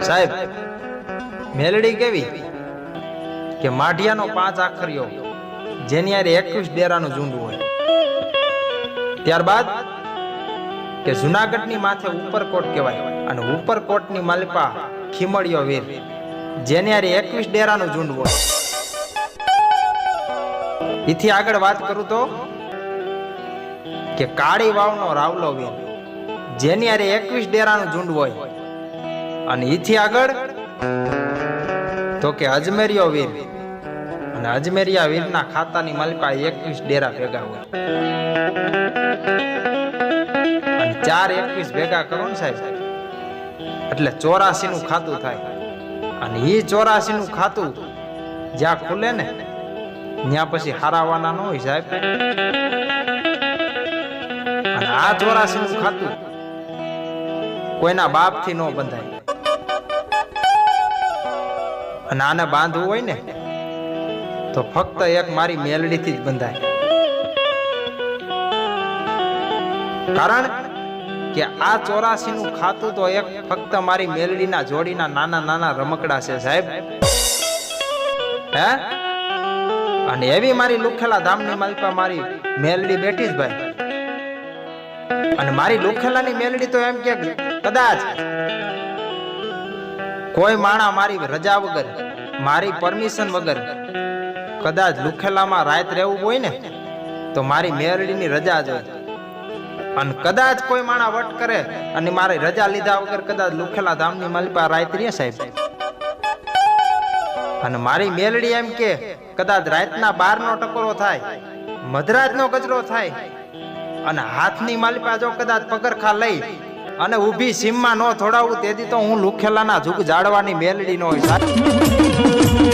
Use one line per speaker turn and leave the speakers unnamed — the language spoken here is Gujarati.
સાહેબ મેલડી કેવી કે માઢિયાનો 5 આખરીઓ જેની યારે 21 ડેરાનું ઝુંડ હોય. ત્યારબાદ કે જુનાગઢની માથે ઉપરકોટ કહેવાય અને ઉપરકોટની માલિપા ખીમળિયો વીર જેની યારે 21 ડેરાનું ઝુંડ હોય. એથી આગળ વાત કરું તો કે કાળી વાવનો રાવલો વીર જેની યારે 21 ડેરાનું ઝુંડ હોય. અને એથી આગળ તો કે અજમેરિયો વીર અને અજમેરિયા વીરના ખાતાની માલિકા 21 ડેરા ભેગા હોય. અને 4 21 ભેગા કરો ને સાહેબ એટલે 84 નું ખાતું થાય. અને એ 84 નું ખાતું જ્યાં ખુલે ને ત્યાં પછી હારાવાના ન હોય સાહેબ. અને આ 84 નું ખાતું કોઈના બાપ થી ન બંધાય. અને આને બાંધવું હોય ને તો ફક્ત એક મારી મેલડી થી જ બંધાય. કારણ કે આ 84 નું ખાતું તો એક ફક્ત મારી મેલડીના જોડીના નાના નાના રમકડા છે સાહેબ. હે અને એવી મારી લુખેલા ધામની માલિકા મારી મેલડી બેઠી જ ભાઈ. અને મારી લુખેલાની મેલડી તો એમ કે કદાચ કોઈ માણા મારી રજા વગર મારી પરમિશન વગર કદાચ લુખેલામાં રાત રહેવું હોય ને તો મારી મેરડીની રજા જ હોય. અને કદાચ કોઈ માણા વટ કરે અને મારી રજા લીધા વગર કદાચ લુખેલા ધામની માલિકા રાત રહે સાહેબ. અને મારી મેલડી એમ કે કદાચ રાતના 12 નો ટકોરો થાય મધરાતનો કચરો થાય અને હાથની માલિકા જો કદાચ પગરખા લઈ અને ઊભી સીમમાં ન થોડાવું તેથી તો હું લુખેલાના ઝુક જાડવાની મેલડી નો હોય સાહેબ.